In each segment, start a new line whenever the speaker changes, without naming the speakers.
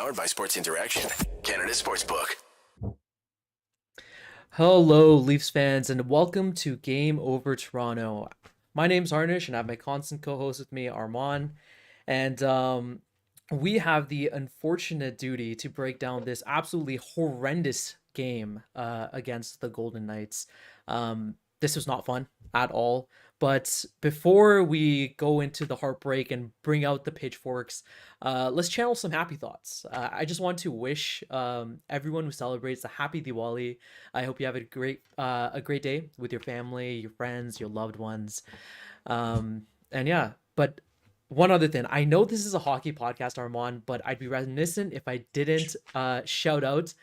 Powered by Sports Interaction, Canada Sportsbook.
Hello, Leafs fans, and welcome to Game Over Toronto. My name's Harnish, and I have my constant co-host with me, Armaan. And we have the unfortunate duty to break down this absolutely horrendous game against the Golden Knights. This was not fun at all. But before we go into the heartbreak and bring out the pitchforks, let's channel some happy thoughts. I just want to wish everyone who celebrates a happy Diwali. I hope you have a great day with your family, your friends, your loved ones. And yeah, but one other thing, I know this is a hockey podcast, Armand, but I'd be remiss if I didn't shout out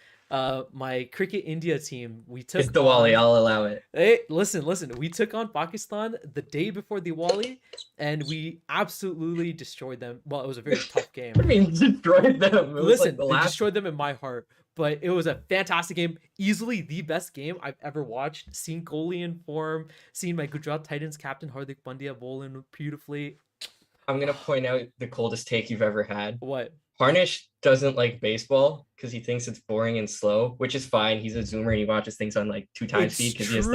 my Cricket India team. We
It's
took
Diwali,
on
I'll allow it.
Hey, listen. We took on Pakistan the day before Diwali, and we absolutely destroyed them. Well, it was a very tough game.
I mean, destroyed them. It was
Listen,
like the
they
last...
destroyed them in my heart, but it was a fantastic game. Easily the best game I've ever watched. Seeing Kohli in form, seeing my Gujarat Titans captain Hardik Pandya bowl in beautifully.
I'm going to point out the coldest take you've ever had.
What?
Harnish doesn't like baseball because he thinks it's boring and slow, which is fine. He's a zoomer and he watches things on like 2x speed because he has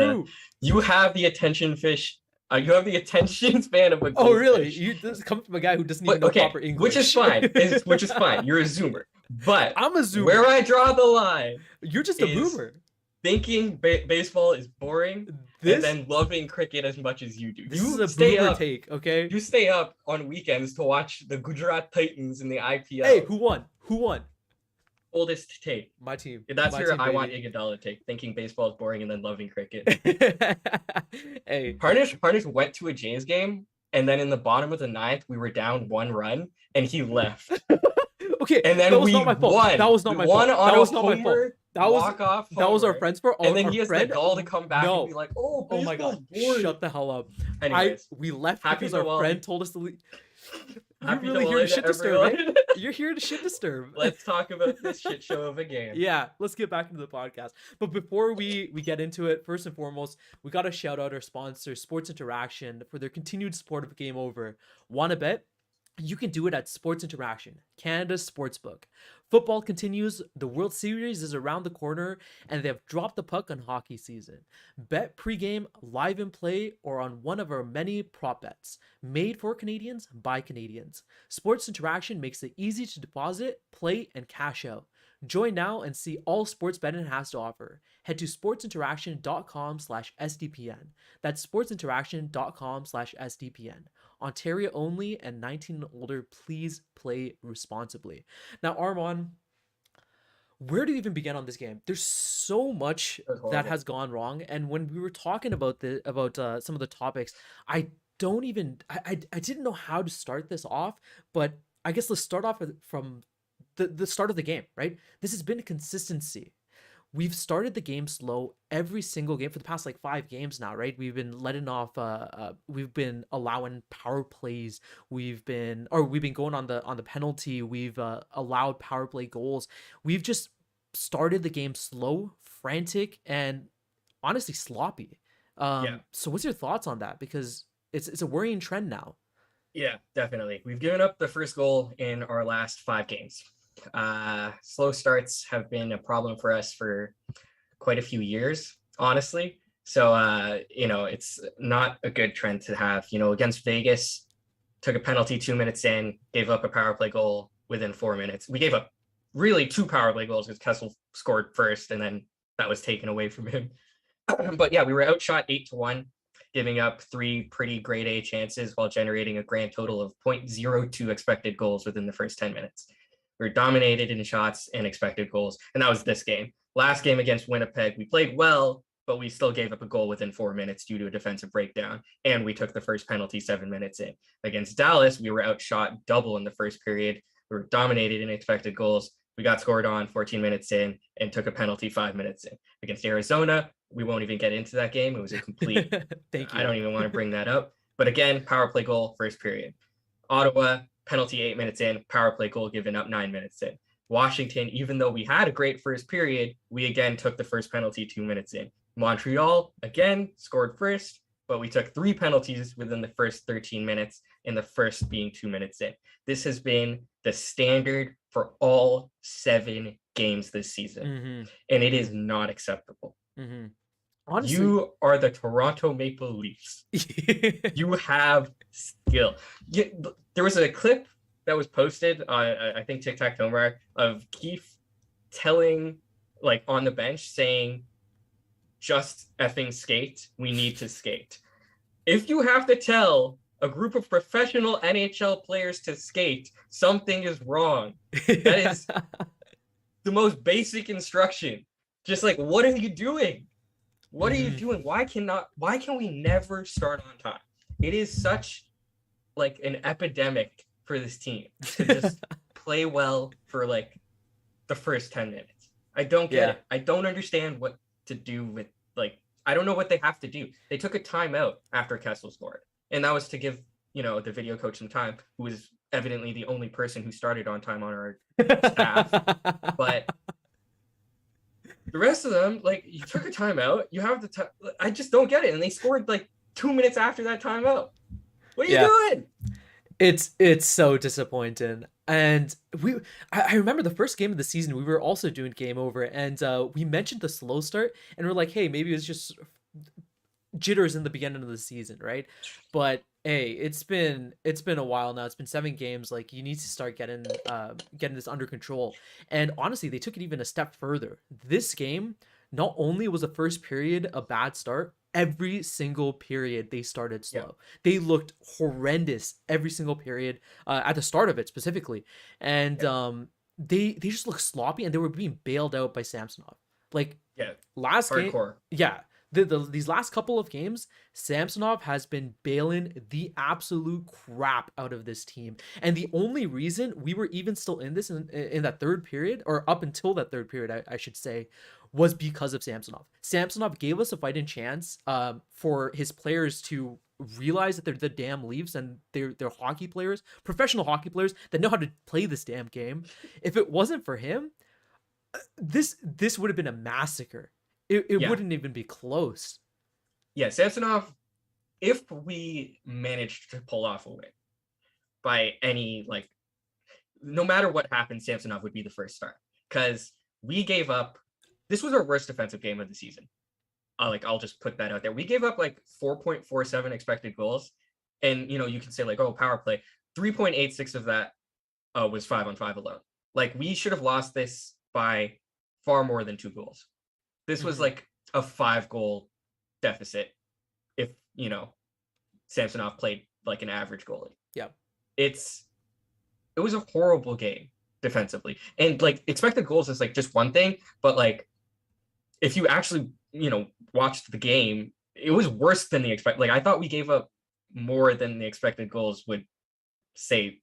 you have the attention fish. You have the attention span of a goldfish.
Oh, really? This comes from a guy who doesn't even know proper English.
Which is fine. Which is fine. You're a zoomer. But
I'm a zoomer.
Where I draw the line.
You're just a boomer.
Thinking baseball is boring and then loving cricket as much as you do.
This is a boomer take, okay?
You stay up on weekends to watch the Gujarat Titans in the IPL.
Hey, who won?
Oldest take.
My team.
That's
my
your
team,
I
baby.
want Iguodala take. Thinking baseball is boring and then loving cricket.
Hey.
Harnish went to a Jays game and then in the bottom of the ninth we were down 1 run and he left.
Okay,
and then
that was
we
not my fault.
won.
That was not my fault. That was not my fault. That was our friend's fault.
And then
our
he has
friend,
the gall to come back and be like, "Oh
my god,
boring."
shut the hell up."
Anyways,
we left
happy
because our
Diwali.
friend told us to leave. You're
Happy
really here
Diwali
to shit disturb,
everyone.
right? You're here to shit disturb.
Let's talk about this shit show of a game.
Yeah, let's get back into the podcast. But before we get into it, first and foremost, we got to shout out our sponsor, Sports Interaction, for their continued support of Game Over. Want to bet? You can do it at Sports Interaction, Canada's sportsbook. Football continues, the World Series is around the corner, and they have dropped the puck on hockey season. Bet pregame, live in play, or on one of our many prop bets. Made for Canadians, by Canadians. Sports Interaction makes it easy to deposit, play, and cash out. Join now and see all sports betting has to offer. Head to sportsinteraction.com/SDPN. That's sportsinteraction.com/SDPN. Ontario only and 19 and older, please play responsibly. Now, Armand, where do you even begin on this game? There's so much that has gone wrong. And when we were talking about some of the topics, I didn't know how to start this off, but I guess let's start off from the start of the game, right? This has been a consistency. We've started the game slow every single game for the past like 5 games now, right? We've been letting off we've been allowing power plays. We've been going on the penalty. We've allowed power play goals. We've just started the game slow, frantic, and honestly sloppy. So what's your thoughts on that? Because it's a worrying trend now.
Yeah, definitely. We've given up the first goal in our last 5 games. Slow starts have been a problem for us for quite a few years, honestly. So, it's not a good trend to have. Against Vegas, took a penalty 2 minutes in, gave up a power play goal within 4 minutes. We gave up really 2 power play goals because Kessel scored first, and then that was taken away from him. But yeah, we were outshot 8-1, giving up 3 pretty grade A chances while generating a grand total of 0.02 expected goals within the first 10 minutes. We were dominated in shots and expected goals, and that was this game. Last game against Winnipeg, we played well, but we still gave up a goal within 4 minutes due to a defensive breakdown, and we took the first penalty 7 minutes in. Against Dallas, we were outshot double in the first period. We were dominated in expected goals. We got scored on 14 minutes in and took a penalty 5 minutes in. Against Arizona, we won't even get into that game. It was a complete...
Thank you.
I don't even want to bring that up. But again, power play goal, first period. Ottawa, penalty 8 minutes in, power play goal given up 9 minutes in. Washington, even though we had a great first period, we again took the first penalty 2 minutes in. Montreal, again, scored first, but we took 3 penalties within the first 13 minutes and the first being 2 minutes in. This has been the standard for all 7 games this season, and it is not acceptable.
Honestly,
you are the Toronto Maple Leafs. You have skill. There was a clip that was posted on, I think, TikTok Tomar of Keefe telling, like, on the bench saying, just effing skate. We need to skate. If you have to tell a group of professional NHL players to skate, something is wrong. That is the most basic instruction. Just like, what are you doing? What are you doing? Why can we never start on time? It is such like an epidemic for this team to just play well for like the first 10 minutes. I don't get it. I don't understand what to do with, like, I don't know what they have to do. They took a timeout after Kessel scored, and that was to give, the video coach some time, who was evidently the only person who started on time on our staff. But the rest of them, like, you took a timeout, you have the time. I just don't get it. And they scored like 2 minutes after that timeout. What are you doing?
It's so disappointing. And I remember the first game of the season, we were also doing Game Over, and we mentioned the slow start, and we're like, hey, maybe it's just jitters in the beginning of the season, right? But hey, it's been a while now. It's been 7 games. Like, you need to start getting this under control. And honestly, they took it even a step further. This game, not only was the first period a bad start, every single period they started slow. They looked horrendous every single period, at the start of it specifically. And they just looked sloppy, and they were being bailed out by Samsonov. Like, last
hardcore.
game, these last couple of games, Samsonov has been bailing the absolute crap out of this team. And the only reason we were even still in this in that third period, or up until that third period, I should say, was because of Samsonov. Samsonov gave us a fighting chance for his players to realize that they're the damn Leafs, and they're hockey players, professional hockey players that know how to play this damn game. If it wasn't for him, this would have been a massacre. It wouldn't even be close.
Yeah, Samsonov, if we managed to pull off a win by any, like, no matter what happened, Samsonov would be the first start. Because we gave up, this was our worst defensive game of the season. I'll just put that out there. We gave up like 4.47 expected goals. And, you can say like, oh, power play. 3.86 of that was 5-on-5 alone. Like, we should have lost this by far more than 2 goals. This was like a 5-goal deficit if, Samsonov played like an average goalie. Yeah. It was a horrible game defensively. And like, expected goals is like just one thing, but like, if you actually, watched the game, it was worse than the expected. Like, I thought we gave up more than the expected goals would say,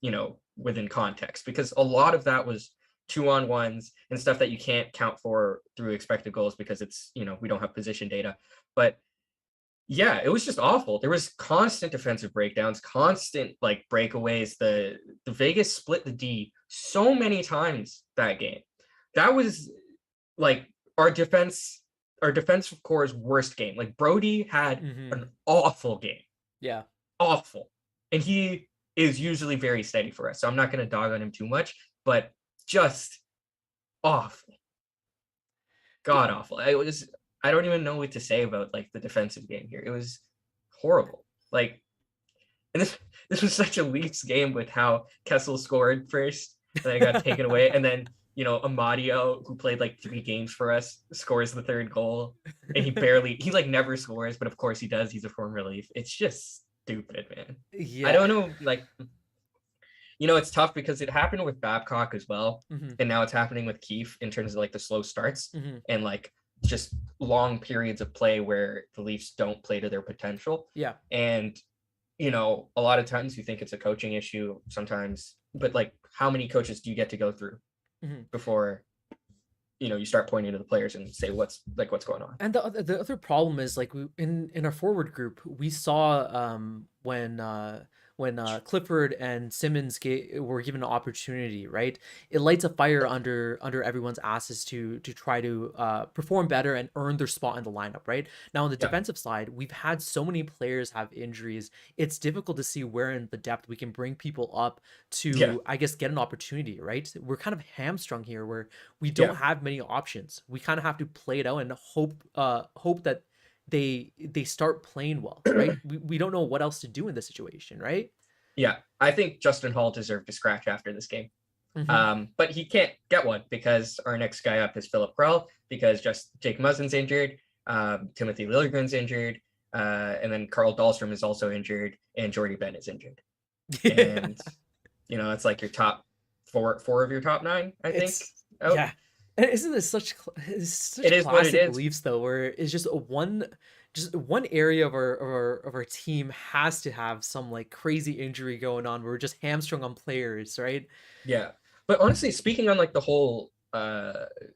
within context, because a lot of that was 2-on-1s and stuff that you can't count for through expected goals because it's, we don't have position data. But yeah, it was just awful. There was constant defensive breakdowns, constant like breakaways. The Vegas split the D so many times that game. That was like our defensive core's worst game. Like, Brody had an awful game. Yeah. Awful. And he is usually very steady for us, so I'm not going to dog on him too much, but just awful. God awful. I don't even know what to say about like the defensive game here. It was horrible. Like, and this was such a Leafs game with how Kessel scored first, and then it got taken away, and then Amadio, who played like 3 games for us, scores the 3rd goal, and he like never scores, but of course he does. He's a former Leaf. It's just stupid, man. Yeah. I don't know, like, it's tough because it happened with Babcock as well, and now it's happening with Keefe in terms of like the slow starts and like just long periods of play where the Leafs don't play to their potential. Yeah. And a lot of times you think it's a coaching issue sometimes, but like, how many coaches do you get to go through before you start pointing to the players and say what's going on? And
the other problem is, like, in our forward group, we saw when Clifford and Simmons were given an opportunity, right? It lights a fire under everyone's asses to try to perform better and earn their spot in the lineup, right? Now on the defensive side, we've had so many players have injuries. It's difficult to see where in the depth we can bring people up to, I guess, get an opportunity, right? We're kind of hamstrung here where we don't have many options. We kind of have to play it out and hope that they start playing well, right? we don't know what else to do in this situation, right?
Yeah, I think Justin Hall deserved to scratch after this game. But he can't get one because our next guy up is Philip Krell, because just Jake Muzzin's injured, Timothy Liljegren's injured, and then Carl Dahlstrom is also injured, and Jordy Ben is injured. And it's like your top four of your top 9, I think.
Yeah. And isn't this such classic Leafs though, where it's just one area of our team has to have some like crazy injury going on where we're just hamstrung on players, right?
Yeah. But honestly, speaking on like the whole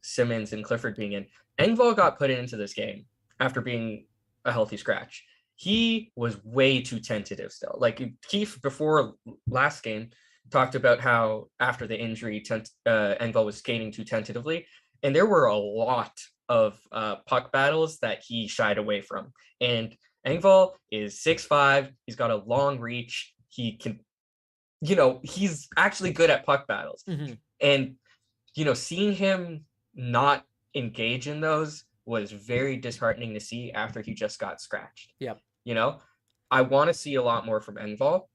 Simmons and Clifford being in, Engvall got put into this game after being a healthy scratch. He was way too tentative still. Like Keefe before last game talked about how after the injury, Engvall was skating too tentatively. And there were a lot of puck battles that he shied away from. And Engvall is 6'5". He's got a long reach. He can, he's actually good at puck battles. And, seeing him not engage in those was very disheartening to see after he just got scratched.
Yep.
I want to see a lot more from Engvall.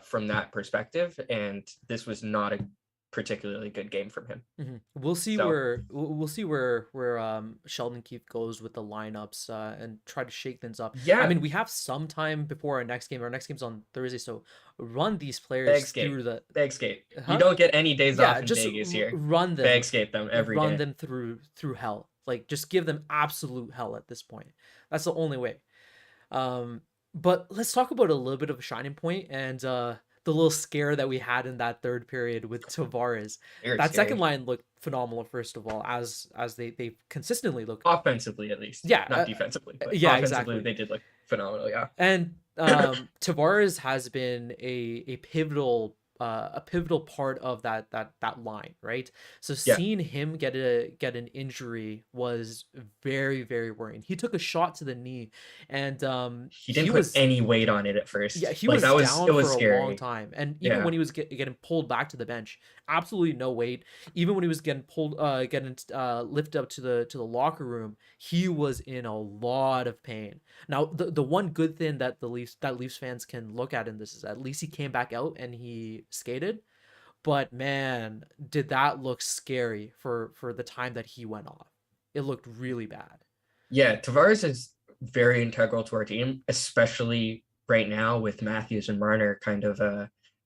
From that perspective, and this was not a particularly good game from him.
We'll see where Sheldon Keefe goes with the lineups and try to shake things up. I mean, we have some time before our next game. Our next game's on Thursday, so run these players through the
bag skate. You don't get any days off in Vegas here.
Run them,
bag skate them every day.
Run them through hell. Like just give them absolute hell at this point. That's the only way. But let's talk about a little bit of a shining point and the little scare that we had in that third period with Tavares. That second line looked phenomenal, first of all, as they consistently look
offensively, at least. Yeah, not defensively. But offensively, exactly. They did look phenomenal. Yeah,
and Tavares has been a pivotal part of that line, right? So seeing him get an injury was very, very worrying. He took a shot to the knee, and
he didn't put any weight on it at first.
Yeah, he was down for a long time, and even when he was getting pulled back to the bench, absolutely no weight. Even when he was getting pulled, lifted up to the locker room, he was in a lot of pain. Now, the one good thing that Leafs fans can look at in this is at least he came back out and he skated, but man, did that look scary for the time that he went off. It looked really bad. Yeah,
Tavares is very integral to our team, especially right now with Matthews and Marner kind of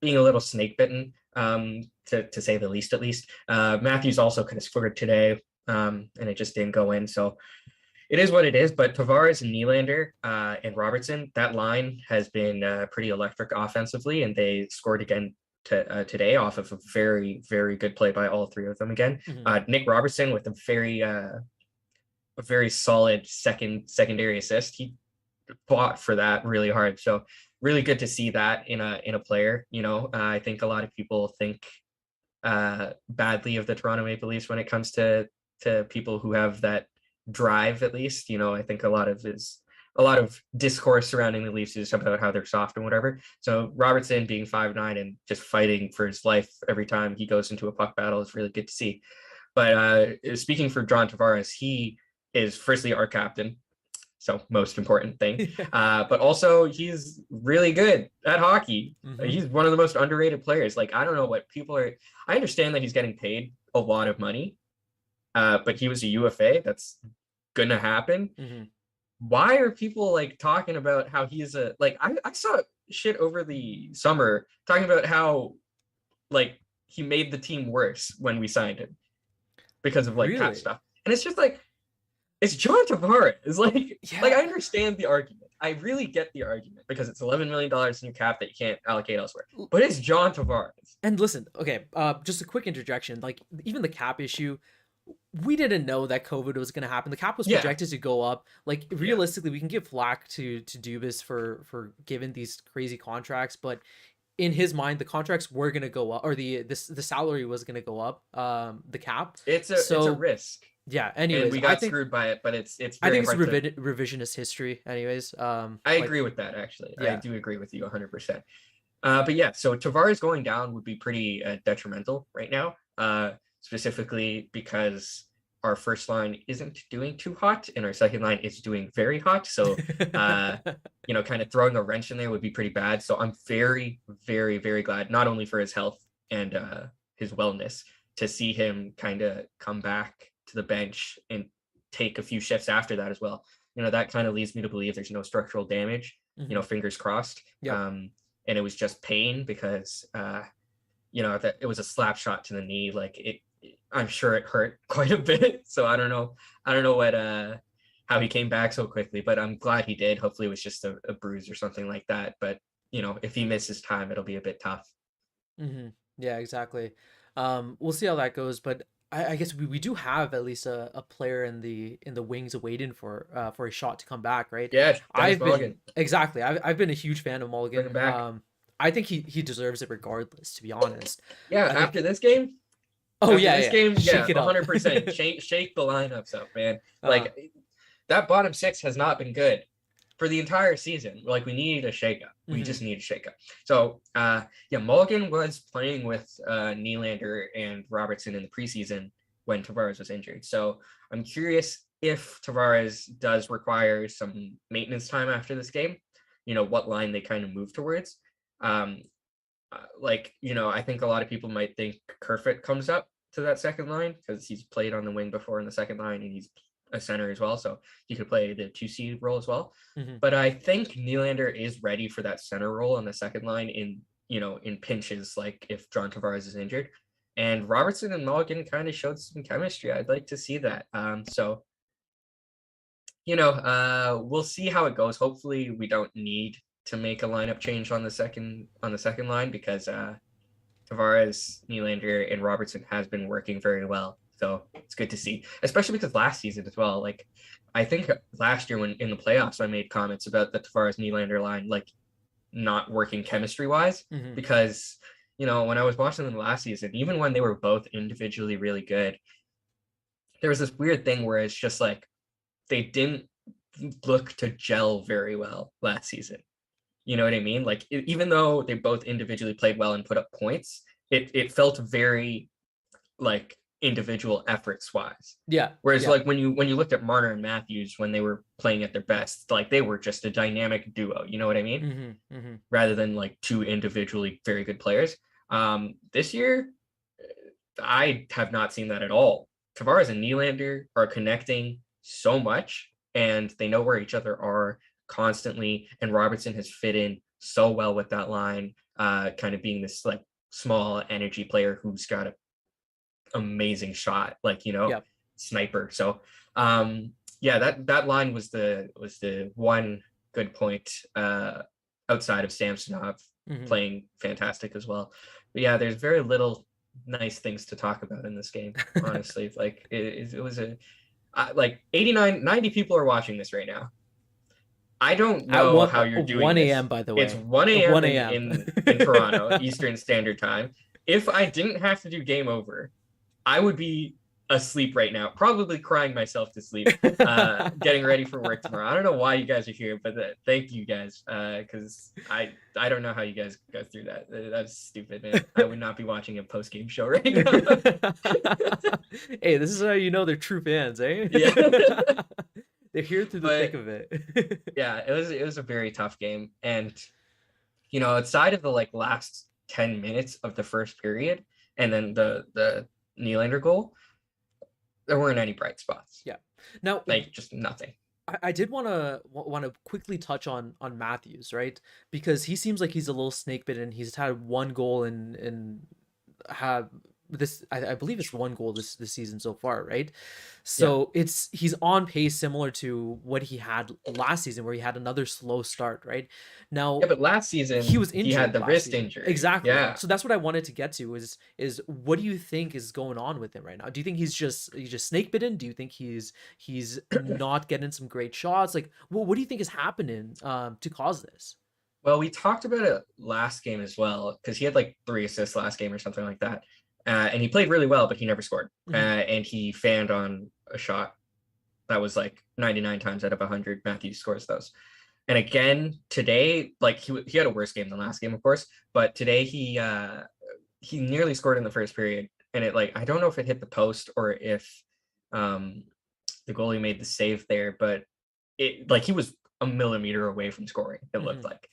being a little snake bitten, to say the least. At least Matthews also kind of scored today, and it just didn't go in. So it is what it is. But Tavares and Nylander and Robertson, that line has been pretty electric offensively, and they scored again today off of a very, very good play by all three of them again. Nick Robertson with a very solid secondary assist. He fought for that really hard. So really good to see that in a player. I think a lot of people think badly of the Toronto Maple Leafs when it comes to people who have that drive, at least. I think a lot of discourse surrounding the Leafs is about how they're soft and whatever. So Robertson being 5'9" and just fighting for his life every time he goes into a puck battle is really good to see. But speaking for John Tavares, he is firstly our captain, so most important thing. But also he's really good at hockey. He's one of the most underrated players. Like, I don't know what people are. I understand that he's getting paid a lot of money, but he was a UFA. That's gonna happen. Why are people like talking about how he's I saw shit over the summer talking about how like he made the team worse when we signed him because of like cap stuff. And it's just like, it's John Tavares. Like I understand the argument. I really get the argument because it's $11 million in your cap that you can't allocate elsewhere. But it's John Tavares.
And listen, okay, just a quick interjection. Like even the cap issue, we didn't know that COVID was going to happen. The cap was
Yeah,
projected to go up. Like
yeah,
realistically, we can give flack to Dubas for giving these crazy contracts, but in his mind, the contracts were going to go up, or the salary was going to go up, the cap.
it's a
So
risk,
yeah.
and
Anyways,
we got screwed by it. But it's
I
very
think it's
hard to.
revisionist history. Anyways,
I
like
agree with that. Actually, I
yeah.
do agree with you 100%. But yeah, so Tavares going down would be pretty detrimental right now, specifically because our first line isn't doing too hot and our second line is doing very hot. So, kind of throwing a wrench in there would be pretty bad. So I'm very, very, very glad, not only for his health and his wellness, to see him kind of come back to the bench and take a few shifts after that as well. That kind of leads me to believe there's no structural damage.
Mhm.
Fingers crossed.
Yep.
And it was just pain because that it was a slap shot to the knee. Like I'm sure it hurt quite a bit. So I don't know what how he came back so quickly, but I'm glad he did. Hopefully it was just a bruise or something like that. But if he misses time, it'll be a bit tough.
Yeah, exactly. We'll see how that goes, but I guess we do have at least a player in the wings waiting for a shot to come back, right?
Yeah, Dennis
I've been
Mulligan,
exactly. I've been a huge fan of
bring him
Mulligan.
back.
I think he deserves it regardless, to be honest.
Yeah,
I think.
after this game,
Oh
after
yeah,
this
yeah.
game, yeah,
Shake it up.
100%. Shake the lineups up, man.
uh,
Like that bottom six has not been good for the entire season. Like we need a shakeup. We
mhm.
just need a shakeup. So yeah, Mulligan was playing with Nylander and Robertson in the preseason when Tavares was injured. So I'm curious if Tavares does require some maintenance time after this game. What line they kind of move towards. Um, I think a lot of people might think Kerfoot comes up to that second line because he's played on the wing before in the second line and he's a center as well. So he could play the 2C role as well.
Mhm.
But I think Nylander is ready for that center role on the second line in pinches, like if John Tavares is injured. And Robertson and Mulligan kind of showed some chemistry. I'd like to see that. We'll see how it goes. Hopefully we don't need to make a lineup change on the second line because Tavares, Nylander, and Robertson has been working very well. So it's good to see, especially because last season as well. Like I think last year when in the playoffs, I made comments about the Tavares Nylander line like not working chemistry wise
Mhm.
because when I was watching them last season, even when they were both individually really good, there was this weird thing where it's just like they didn't look to gel very well last season. You know what I mean? Like even though they both individually played well and put up points, it felt very like individual efforts wise.
Yeah,
Whereas
yeah.
like when you looked at Marner and Matthews when they were playing at their best, like they were just a dynamic duo. You know what I mean?
Mhm. Mhm.
Rather than like two individually very good players. This year, I have not seen that at all. Tavares and Nylander are connecting so much, and they know where each other are constantly. And Robertson has fit in so well with that line, kind of being this like small energy player who's got an amazing shot, like
Yep.
sniper. So, yeah, that line was the one good point outside of Samsonov
Mhm.
playing fantastic as well. But yeah, there's very little nice things to talk about in this game, honestly. Like it was like 89, 90 people are watching this right now. I don't
At
know how you're doing
1
this.
a.m. by the
It's
way.
1 a.m.
1
in,
a.m.
in Toronto, Eastern Standard Time. If I didn't have to do game over, I would be asleep right now, probably crying myself to sleep, getting ready for work tomorrow. I don't know why you guys are here, but thank you guys, because I don't know how you guys go through that. That's stupid, man. I would not be watching a post game show right now.
Hey, this is how you know they're true fans, eh?
Yeah,
They're here through the thick
but
of it.
yeah, it was a very tough game, and outside of the like last 10 minutes of the first period, and then the Nylander goal, there weren't any bright spots.
Yeah. Now,
Like just nothing.
I did want to quickly touch on Matthews, right? Because he seems like he's a little snake bitten. He's had one goal and have I believe it's 1 goal this season so far, right?
Yeah.
So he's on pace similar to what he had last season, where he had another slow start, right?
Yeah,
Now
but last
he
season
was
he had
injured
the
last
wrist
season.
injury.
Exactly.
Yeah.
So that's what I wanted to get to is what do you think is going on with him right now? Do you think he's just snake bitten? Do you think he's not getting some great shots? Like, what do you think is happening to cause this?
Well, we talked about it last game as well because he had like 3 assists last game or something like that, and he played really well, but he never scored. And he fanned on a shot that was like 99 times out of 100. Matthews scores those. And again today, like he had a worse game than last game, of course, but today he nearly scored in the first period, and it like I don't know if it hit the post or if um the goalie made the save there, but it like he was a millimeter away from scoring. It looked like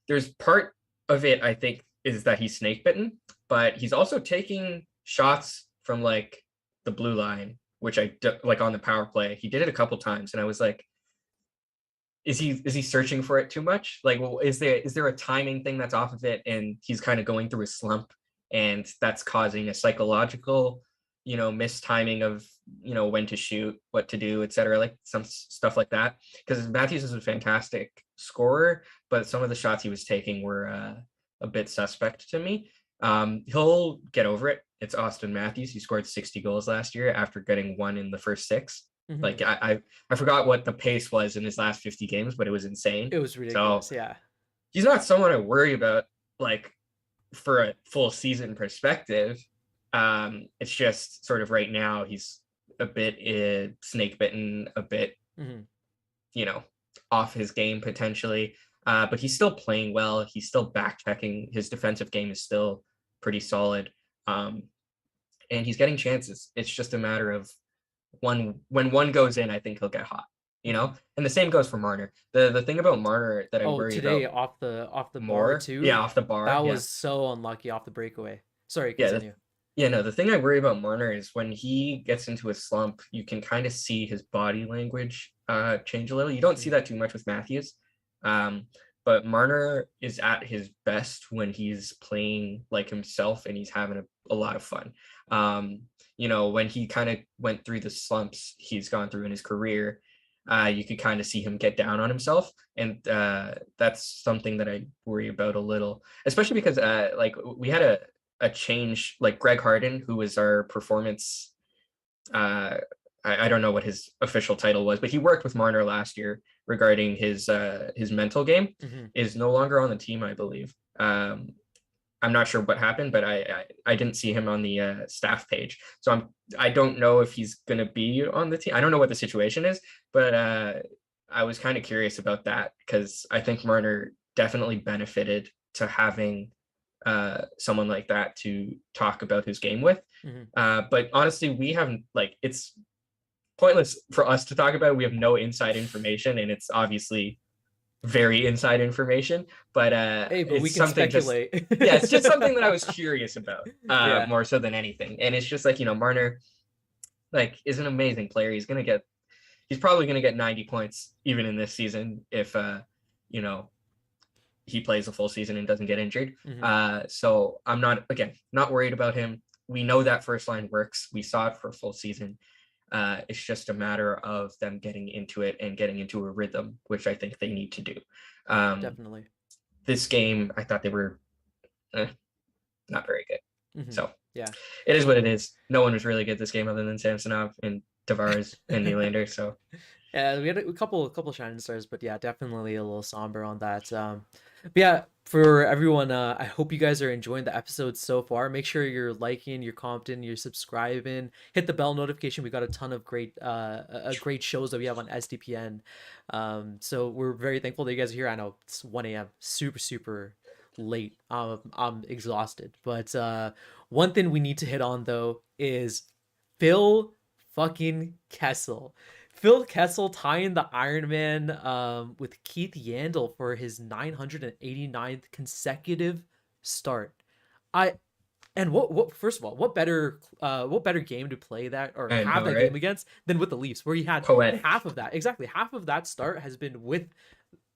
there's part of it I think is that he's snake bitten, but he's also taking shots from like the blue line, which like on the power play. He did it a couple times, and I was like, is he searching for it too much? Like, well, is there a timing thing that's off of it, and he's kind of going through a slump, and that's causing a psychological, mistiming of when to shoot, what to do, etc. Like some stuff like that. Because Matthews is a fantastic scorer, but some of the shots he was taking were a bit suspect to me. He'll get over it. It's Auston Matthews. He scored 60 goals last year after getting one in the first 6. Like I forgot what the pace was in his last 50 games, but it was insane.
It was ridiculous.
So
Yeah.
he's not someone I worry about, like for a full season perspective. It's just sort of right now he's a bit snake bitten, a bit, off his game potentially. But he's still playing well. He's still back checking. His defensive game is still pretty solid. And he's getting chances. It's just a matter of when one goes in, I think he'll get hot, and the same goes for Marner. The thing about Marner that I worry
today
about
off the bar
more,
too.
yeah, off the bar.
That
Yeah.
was so unlucky off the breakaway. Sorry,
Yeah,
continue.
no, the thing I worry about Marner is when he gets into a slump, you can kind of see his body language change a little. You don't see that too much with Matthews. But Marner is at his best when he's playing like himself and he's having a lot of fun. When he kind of went through the slumps he's gone through in his career, you could kind of see him get down on himself. And that's something that I worry about a little, especially because like we had a change, like Greg Harden, who was our performance, I don't know what his official title was, but he worked with Marner last year regarding his mental game, is no longer on the team, I believe. I'm not sure what happened, but I didn't see him on the staff page. So I don't know if he's going to be on the team. I don't know what the situation is, but I was kind of curious about that because I think Marner definitely benefited to having someone like that to talk about his game with. But honestly, we haven't, like, it's pointless for us to talk about it. We have no inside information, and it's obviously very inside information, but
Hey, but we
it's
can
something
speculate.
yeah, it's just something that I was curious about more so than anything. And it's just like, Marner like is an amazing player. He's probably gonna get 90 points even in this season if he plays a full season and doesn't get injured. So I'm not worried about him. We know that first line works. We saw it for a full season. It's just a matter of them getting into it and getting into a rhythm, which I think they need to do.
Definitely.
This game, I thought they were not very good. So
yeah,
it is what it is. No one was really good this game other than Samsonov and Tavares and Nylander. So
yeah, we had a couple shining stars, but yeah, definitely a little somber on that. But yeah, for everyone, I hope you guys are enjoying the episode so far. Make sure you're liking, you're commenting, you're subscribing, hit the bell notification. We got a ton of great great shows that we have on SDPN. So we're very thankful that you guys are here. I know it's 1 a.m. super late. I'm exhausted, but one thing we need to hit on though is Phil fucking Kessel. Phil Kessel tying the Ironman with Keith Yandel for his 989th consecutive start. What first of all, what better game to play that or have that game against than with the Leafs, where he had half of that. Exactly, half of that start has been with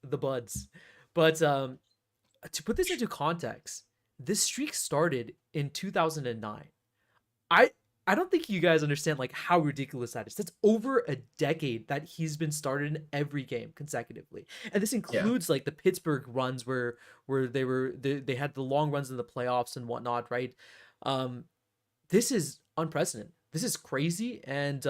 the Buds. But to put this into context, this streak started in 2009. I don't think you guys understand like how ridiculous that is. That's over a decade that he's been started in every game consecutively, and this
Yeah.
includes like the Pittsburgh runs where they had the long runs in the playoffs and whatnot, right? Um, this is unprecedented. This is crazy, and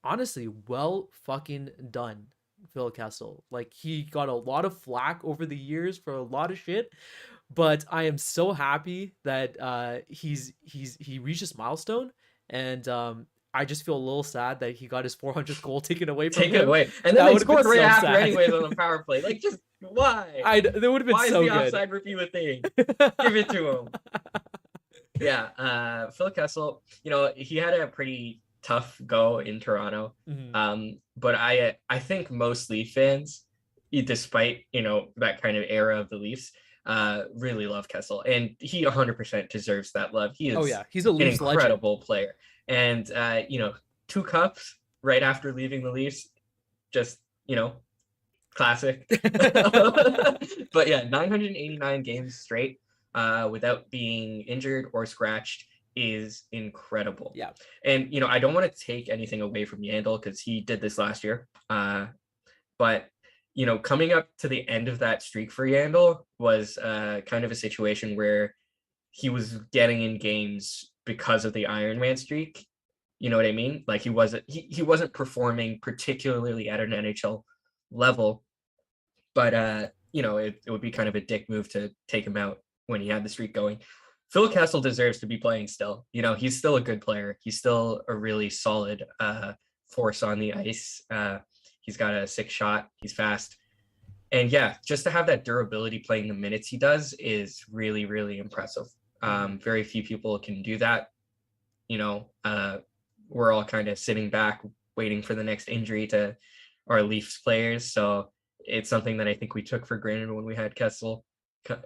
honestly, well fucking done, Phil Kessel. Like he got a lot of flack over the years for a lot of shit, but I am so happy that he reached this milestone, and I just feel a little sad that he got his 400th goal taken away from
Take it
him.
away. And then
That
they
would've been
scored right
so
after
sad.
anyways on the power play. Like, just why?
That would have been
Why
so
is the
good.
offside review a thing? Give it to him. Yeah, Phil Kessel, he had a pretty tough go in Toronto. But I think most Leaf fans, despite that kind of era of the Leafs, really love Kessel, and he 100% deserves that love. He is
He's a
an
Leafs
incredible
legend.
player, and 2 cups right after leaving the Leafs, just classic. But yeah, 989 games straight without being injured or scratched is incredible.
Yeah.
And I don't want to take anything away from Yandel because he did this last year. But coming up to the end of that streak for Yandel was kind of a situation where he was getting in games because of the Iron Man streak. You know what I mean? Like he wasn't performing particularly at an NHL level, but it would be kind of a dick move to take him out when he had the streak going. Phil Kessel deserves to be playing still. He's still a good player. He's still a really solid force on the ice. He's got a sick shot. He's fast. And yeah, just to have that durability playing the minutes he does is really, really impressive. Very few people can do that. We're all kind of sitting back waiting for the next injury to our Leafs players. So it's something that I think we took for granted when we had Kessel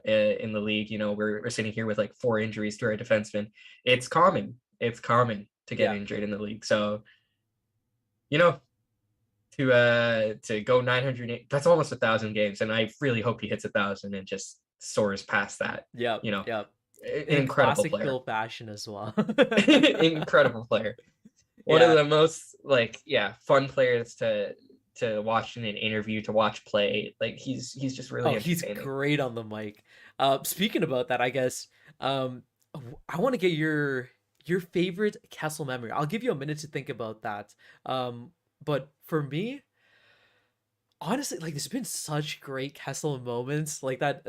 in the league. We're sitting here with like 4 injuries to our defensemen. It's common to get injured in the league. So to go 900, that's almost 1,000 games, and I really hope he hits 1,000 and just soars past that.
Yep.
Incredible
classic
player.
Phil fashion as well.
Incredible player. One of the most fun players to watch in an interview, to watch play. Like he's just really
he's great on the mic. Speaking about that, I guess I want to get your favorite Kessel memory. I'll give you a minute to think about that. But for me, honestly, like there's been such great Kessel moments, like that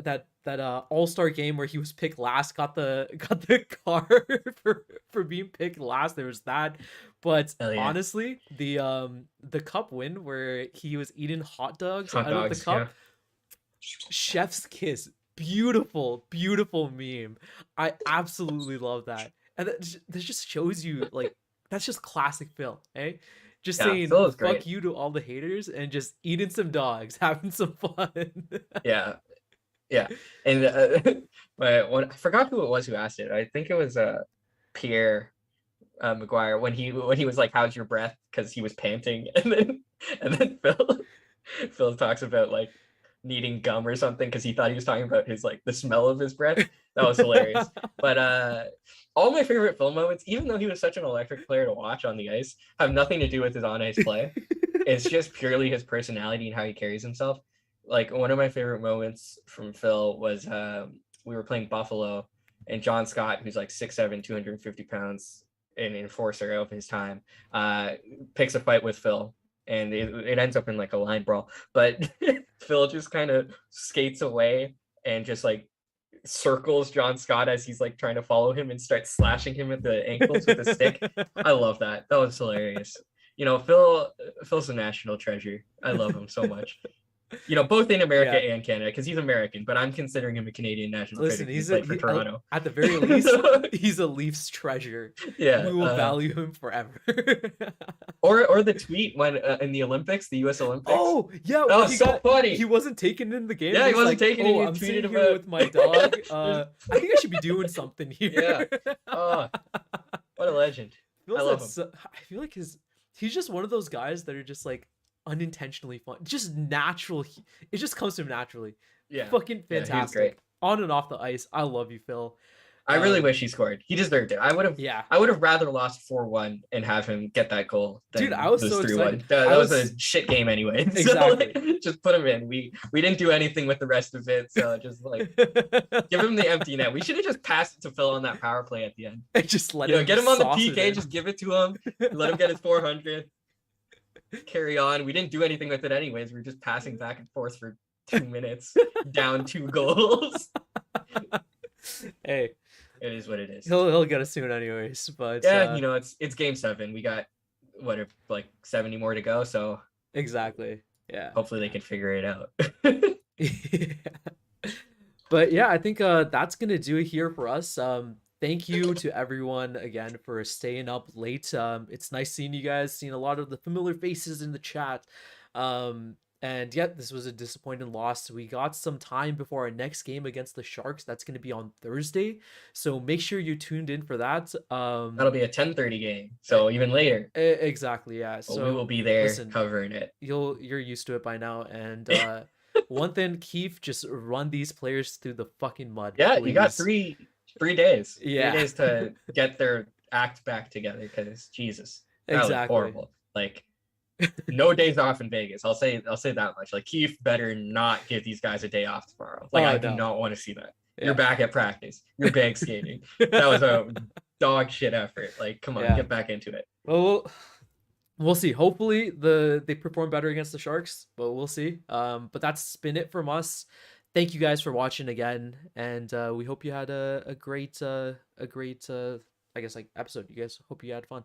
All-Star game where he was picked last, got the car for being picked last. There was that, but honestly, the cup win where he was eating hot dogs out of the cup, chef's kiss, beautiful meme. I absolutely love that, and that just shows you like that's just classic Phil, eh? Just saying fuck you to all the haters and just eating some dogs, having some fun.
Yeah. And I forgot who it was who asked it. I think it was Pierre McGuire when he was like, "How's your breath?" because he was panting, and then Phil talks about like needing gum or something because he thought he was talking about his like the smell of his breath. That was hilarious. But all my favorite Phil moments, even though he was such an electric player to watch on the ice, have nothing to do with his on-ice play. It's just purely his personality and how he carries himself. Like one of my favorite moments from Phil was we were playing Buffalo, and John Scott, who's like 6'7", 250 pounds, an enforcer of his time, picks a fight with Phil, and it ends up in like a line brawl. But Phil just kind of skates away and just like circles John Scott as he's like trying to follow him and starts slashing him at the ankles with a stick. I love that. That was hilarious. Phil's a national treasure. I love him so much. Both in America and Canada, because he's American, but I'm considering him a Canadian national treasure. He's played for Toronto.
At the very least, he's a Leafs treasure.
Yeah,
we will value him forever.
or the tweet when in the Olympics, the U.S. Olympics.
Oh yeah,
that was so funny.
He wasn't taken in the game.
Yeah, he wasn't taken.
Oh, I'm sitting here with my dog. I think I should be doing something here.
Yeah. Oh, what a legend. I love him.
I feel like he's just one of those guys that are just like unintentionally fun, just natural. It just comes to him naturally.
Yeah,
fucking fantastic.
Great
On and off the ice. I love you, Phil.
I really wish he scored. He deserved it.
Yeah.
I would have rather lost 4-1 and have him get that goal than
Dude, I was
lose
so
3-1.
excited.
That was a shit game anyway. So
Exactly.
like, just put him in. We didn't do anything with the rest of it. So just like give him the empty net. We should have just passed it to Phil on that power play at the end.
Just let
Get him on the
sauce it
PK,
in.
just give it to him. Let him get his 400. Carry on. We didn't do anything with it anyways. We were just passing back and forth for 2 minutes, down 2 goals.
Hey,
it is what it is.
he'll get us soon anyways. But
yeah, it's game 7. We got like 70 more to go. So
exactly. Yeah.
Hopefully they can figure it out.
Yeah. But yeah, I think that's gonna do it here for us. Thank you to everyone again for staying up late. It's nice seeing you guys, seeing a lot of the familiar faces in the chat. And yeah, this was a disappointing loss. We got some time before our next game against the Sharks. That's going to be on Thursday. So make sure you tuned in for that.
That'll be a 10:30 game. So even later.
Exactly, yeah.
But
so
we will be there covering it.
You're used to it by now. And one thing, Keith, just run these players through the fucking mud.
Yeah,
please.
you got 3 days.
Yeah.
3 days to get their act back together because Jesus. That was horrible. Like no days off in Vegas. I'll say that much. Like Keith better not give these guys a day off tomorrow. Like I do not want to see that. Yeah. You're back at practice. You're bag skating. That was a dog shit effort. Like, come on, get back into it.
Well, we'll see. Hopefully they perform better against the Sharks, but we'll see. But that's been it from us. Thank you guys for watching again, and we hope you had a great I guess like episode. You guys hope you had fun.